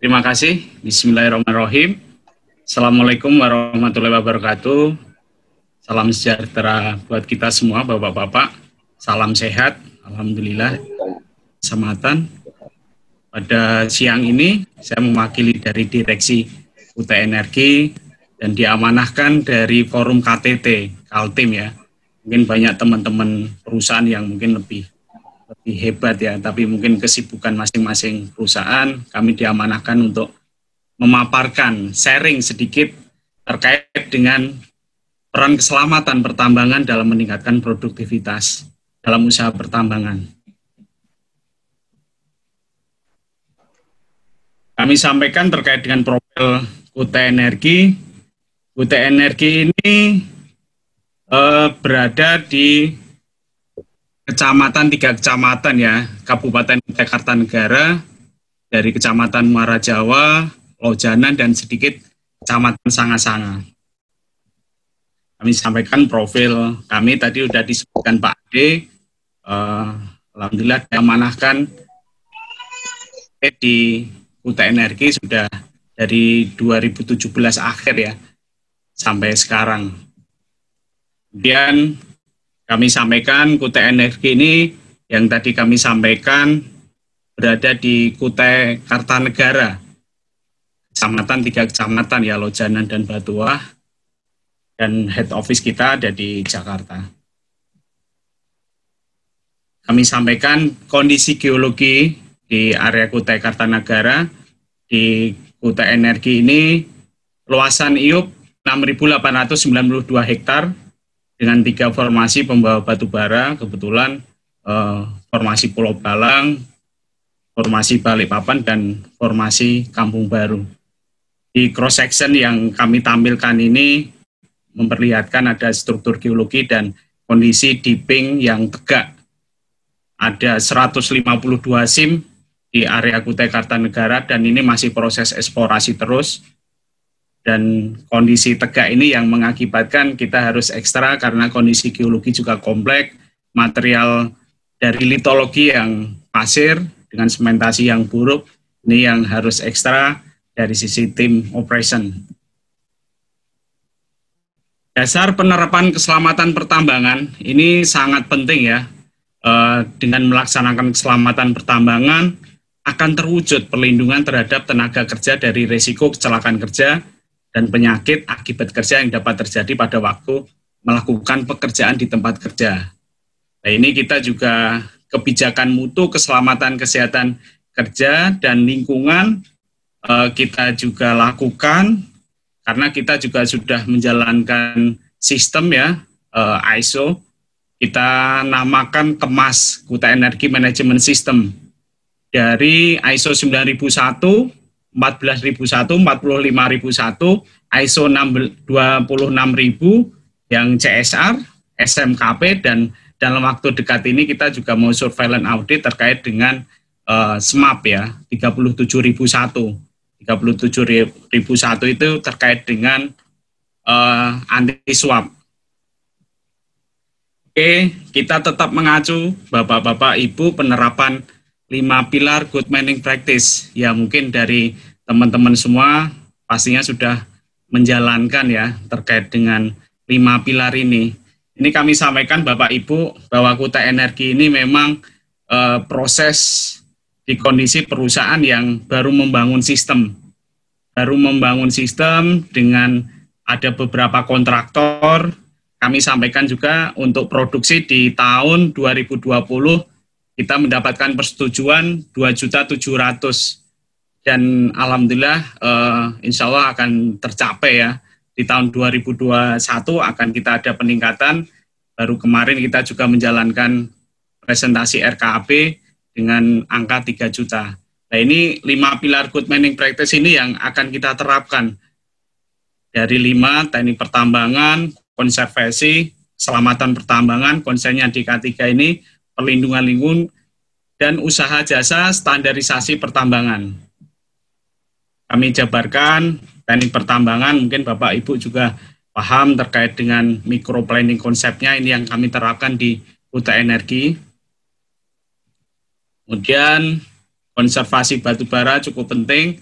Terima kasih. Bismillahirrahmanirrahim. Assalamualaikum warahmatullahi wabarakatuh. Salam sejahtera buat kita semua, Bapak-Bapak. Salam sehat, Alhamdulillah. Keselamatan. Pada siang ini, saya mewakili dari Direksi UT Energi dan diamanahkan dari Forum KTT, Kaltim ya. Mungkin banyak teman-teman perusahaan yang mungkin lebih hebat ya, tapi mungkin kesibukan masing-masing perusahaan, kami diamanahkan untuk memaparkan, sharing sedikit terkait dengan peran keselamatan pertambangan dalam meningkatkan produktivitas dalam usaha pertambangan. Kami sampaikan terkait dengan profil UT Energi. UT Energi ini berada di tiga kecamatan ya, Kabupaten Kutai Kartanegara, dari Kecamatan Muara Jawa, Lojanan, dan sedikit Kecamatan Sanga-Sanga. Kami sampaikan profil kami, tadi sudah disebutkan Pak Ade, alhamdulillah diamanahkan di UT Energi sudah dari 2017 akhir ya, sampai sekarang. Kemudian kami sampaikan Kutai Energi ini yang tadi kami sampaikan berada di Kutai Kartanegara, tiga kecamatan ya, Lojanan dan Batuah, dan head office kita ada di Jakarta. Kami sampaikan kondisi geologi di area Kutai Kartanegara. Di Kutai Energi ini luasan IUP 6.892 hektar dengan 3 formasi pembawa batu bara, kebetulan formasi Pulau Balang, formasi Balikpapan, dan formasi Kampung Baru. Di cross section yang kami tampilkan ini memperlihatkan ada struktur geologi dan kondisi dipping yang tegak. Ada 152 SIM di area Kutai Kartanegara dan ini masih proses eksplorasi terus. Dan kondisi tegak ini yang mengakibatkan kita harus ekstra karena kondisi geologi juga kompleks, material dari litologi yang pasir dengan sementasi yang buruk, ini yang harus ekstra dari sisi tim operation. Dasar penerapan keselamatan pertambangan ini sangat penting ya. Dengan melaksanakan keselamatan pertambangan akan terwujud perlindungan terhadap tenaga kerja dari risiko kecelakaan kerja dan penyakit akibat kerja yang dapat terjadi pada waktu melakukan pekerjaan di tempat kerja. Nah, ini kita juga kebijakan mutu keselamatan kesehatan kerja dan lingkungan kita juga lakukan karena kita juga sudah menjalankan sistem ya ISO. Kita namakan KEMAS, Kutai Energi Management System, dari ISO 9001, 14.001, 45.001, ISO 26000 yang CSR, SMKP, dan dalam waktu dekat ini kita juga mau surveillance audit terkait dengan SMAP ya, 37001. 37001 itu terkait dengan anti swap. Oke, kita tetap mengacu Bapak-Bapak Ibu penerapan 5 pilar good managing practice. Ya mungkin dari teman-teman semua pastinya sudah menjalankan ya terkait dengan 5 pilar ini. Ini kami sampaikan Bapak Ibu bahwa Kutai Energi ini memang proses di kondisi perusahaan yang baru membangun sistem. Baru membangun sistem dengan ada beberapa kontraktor. Kami sampaikan juga untuk produksi di tahun 2020 kita mendapatkan persetujuan 2.700.000 dan alhamdulillah insya Allah akan tercapai ya. Di tahun 2021 akan kita ada peningkatan. Baru kemarin kita juga menjalankan presentasi RKAP dengan angka 3 juta. Nah ini 5 pilar good managing practice ini yang akan kita terapkan. Dari 5, teknik pertambangan, konservasi, keselamatan pertambangan, konsennya di K3 ini, perlindungan lingkungan, dan usaha jasa standarisasi pertambangan. Kami jabarkan teknik pertambangan, mungkin Bapak Ibu juga paham terkait dengan microplanning konsepnya, ini yang kami terapkan di Kutai Energi. Kemudian konservasi batubara cukup penting,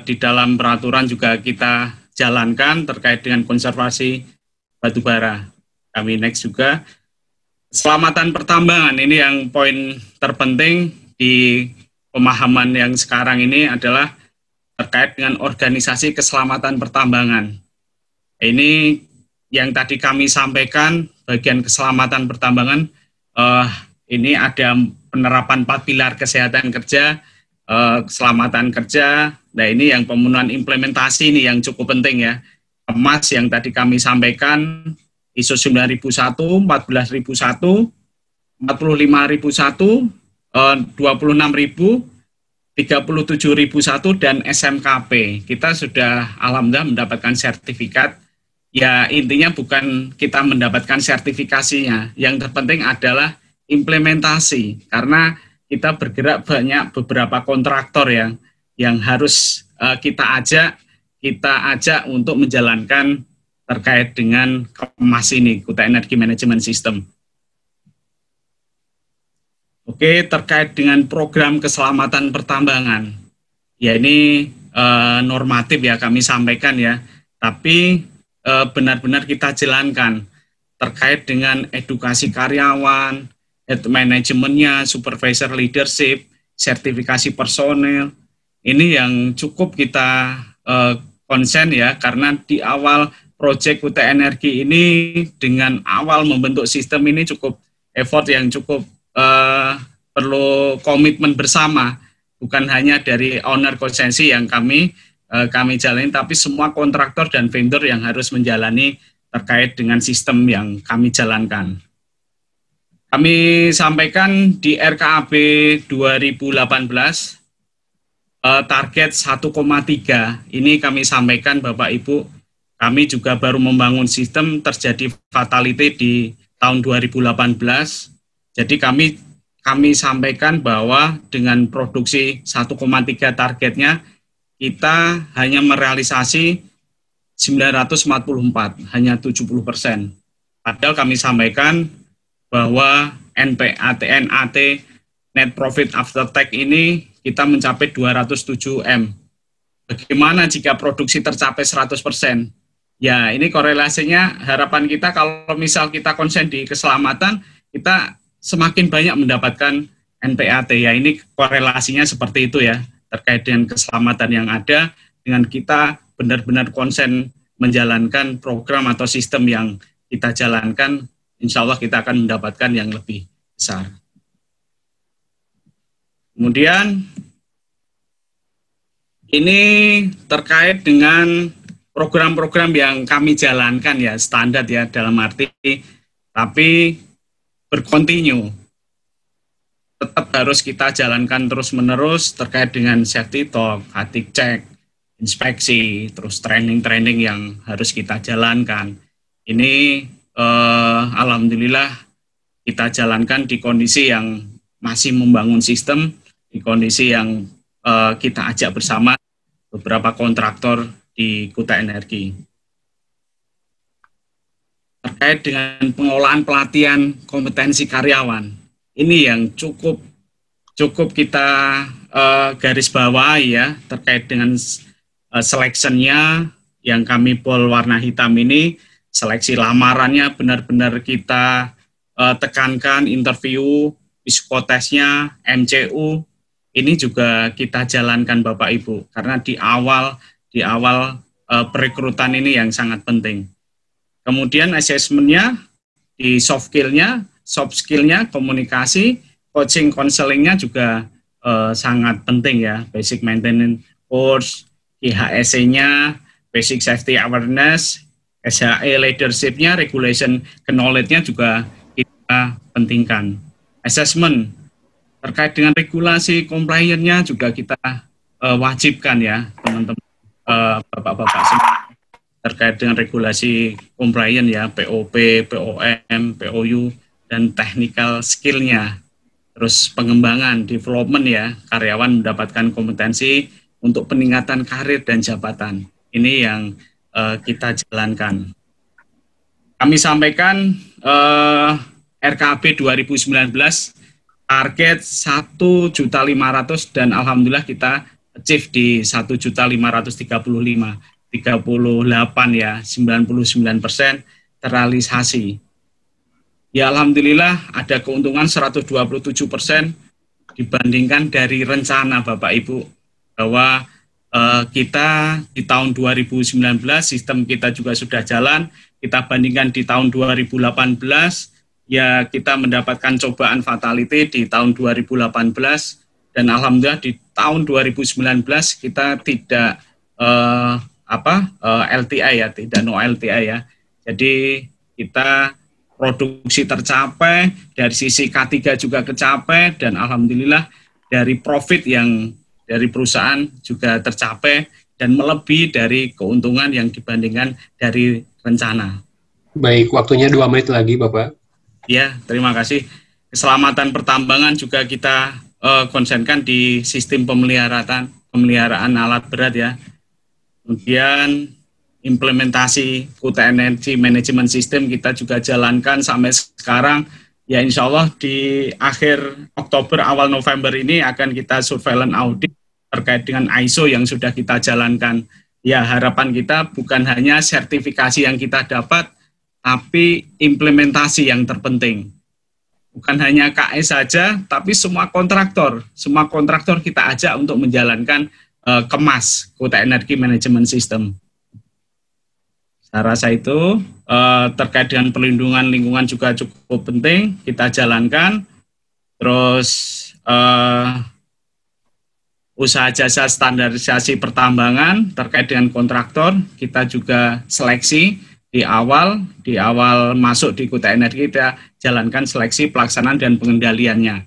di dalam peraturan juga kita jalankan terkait dengan konservasi batubara. Kami next juga keselamatan pertambangan, ini yang poin terpenting di pemahaman yang sekarang ini adalah terkait dengan organisasi keselamatan pertambangan. Ini yang tadi kami sampaikan, bagian keselamatan pertambangan, ini ada penerapan 4 pilar kesehatan kerja, keselamatan kerja. Nah, ini yang pemenuhan implementasi ini yang cukup penting ya. Emas yang tadi kami sampaikan, ISO 9001, 14001, 45001, 26000, 37001 dan SMKP. Kita sudah alhamdulillah mendapatkan sertifikat. Ya, intinya bukan kita mendapatkan sertifikasinya. Yang terpenting adalah implementasi, karena kita bergerak banyak beberapa kontraktor yang harus kita ajak untuk menjalankan terkait dengan KEMAS ini, Kutai Energi Management System. Oke, terkait dengan program keselamatan pertambangan, ya ini normatif ya kami sampaikan ya, tapi benar-benar kita jalankan terkait dengan edukasi karyawan, manajemennya, supervisor leadership, sertifikasi personel, ini yang cukup kita konsen ya, karena di awal proyek Kutai Energi ini dengan awal membentuk sistem ini cukup effort yang cukup perlu komitmen bersama, bukan hanya dari owner konsensi yang kami jalani, tapi semua kontraktor dan vendor yang harus menjalani terkait dengan sistem yang kami jalankan. Kami sampaikan di RKAB 2018 target 1,3, ini kami sampaikan Bapak Ibu, kami juga baru membangun sistem, terjadi fatality di tahun 2018. Jadi kami sampaikan bahwa dengan produksi 1,3 targetnya, kita hanya merealisasi 944, hanya 70%. Padahal kami sampaikan bahwa NAT, net profit after tax ini kita mencapai 207 M. Bagaimana jika produksi tercapai 100%? Ya, ini korelasinya harapan kita kalau misal kita konsen di keselamatan, kita semakin banyak mendapatkan NPAT. Ya, ini korelasinya seperti itu ya, terkait dengan keselamatan yang ada, dengan kita benar-benar konsen menjalankan program atau sistem yang kita jalankan, insya Allah kita akan mendapatkan yang lebih besar. Kemudian, ini terkait dengan program-program yang kami jalankan ya, standar ya, dalam arti, tapi berkontinu. Tetap harus kita jalankan terus-menerus terkait dengan safety talk, fatigue check, inspeksi, terus training-training yang harus kita jalankan. Ini alhamdulillah kita jalankan di kondisi yang masih membangun sistem, di kondisi yang kita ajak bersama beberapa kontraktor di Kutai Energi. Terkait dengan pengolahan pelatihan kompetensi karyawan, ini yang cukup kita garis bawahi ya, terkait dengan seleksinya yang kami pol warna hitam ini, seleksi lamarannya benar-benar kita tekankan, interview, psikotesnya, MCU, ini juga kita jalankan Bapak Ibu, karena di awal perekrutan ini yang sangat penting. Kemudian asesmennya di soft skill-nya, komunikasi, coaching, counseling-nya juga sangat penting ya, basic maintenance course, IHSE-nya, basic safety awareness, SHE leadership-nya, regulation knowledge-nya juga kita pentingkan. Assessment terkait dengan regulasi compliance-nya juga kita wajibkan ya teman-teman, bapak-bapak semua, terkait dengan regulasi compliance ya, POP, POM, POU, dan technical skill-nya. Terus pengembangan, development ya, karyawan mendapatkan kompetensi untuk peningkatan karir dan jabatan. Ini yang kita jalankan. Kami sampaikan RKAB 2019 target 1.500.000 dan alhamdulillah kita achieve di 1.535.38 ya, 99% terrealisasi. Ya alhamdulillah ada keuntungan 127% dibandingkan dari rencana Bapak Ibu, bahwa kita di tahun 2019 sistem kita juga sudah jalan, kita bandingkan di tahun 2018 ya kita mendapatkan cobaan fatality di tahun 2018, dan alhamdulillah di tahun 2019 kita tidak LTI ya, tidak no LTI ya. Jadi kita produksi tercapai, dari sisi K3 juga kecapai, dan alhamdulillah dari profit yang dari perusahaan juga tercapai dan melebihi dari keuntungan yang dibandingkan dari rencana. Baik, waktunya 2 menit lagi Bapak. Ya, terima kasih. Keselamatan pertambangan juga kita konsenkan di sistem pemeliharaan alat berat ya. Kemudian implementasi Kuta Energy Management System kita juga jalankan sampai sekarang. Ya insya Allah di akhir Oktober awal November ini akan kita surveillance audit terkait dengan ISO yang sudah kita jalankan. Ya harapan kita bukan hanya sertifikasi yang kita dapat, tapi implementasi yang terpenting. Bukan hanya KE saja, tapi semua kontraktor kita ajak untuk menjalankan KEMAS, Kuta Energy Management System. Saya rasa itu terkait dengan perlindungan lingkungan juga cukup penting kita jalankan. Terus usaha jasa standarisasi pertambangan terkait dengan kontraktor kita juga seleksi di awal masuk di Kuta Energi, kita jalankan seleksi pelaksanaan dan pengendaliannya.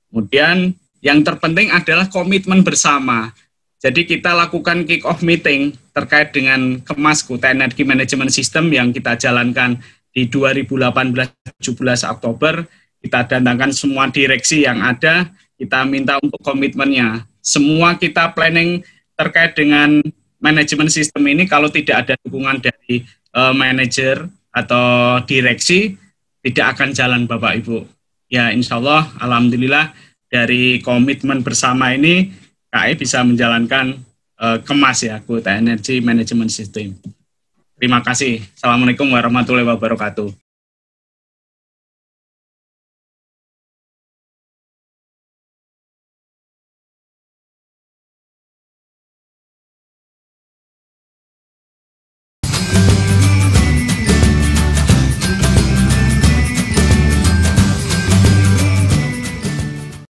Kemudian yang terpenting adalah komitmen bersama. Jadi kita lakukan kick-off meeting terkait dengan KEMAS Kuta Energy Management System yang kita jalankan di 2018-17 Oktober. Kita datangkan semua direksi yang ada, kita minta untuk komitmennya. Semua kita planning terkait dengan manajemen sistem ini, kalau tidak ada dukungan dari manajer atau direksi, tidak akan jalan Bapak Ibu. Ya insya Allah, alhamdulillah dari komitmen bersama ini, KAI bisa menjalankan KEMAS ya, Kuta Energy Management System. Terima kasih. Assalamualaikum warahmatullahi wabarakatuh.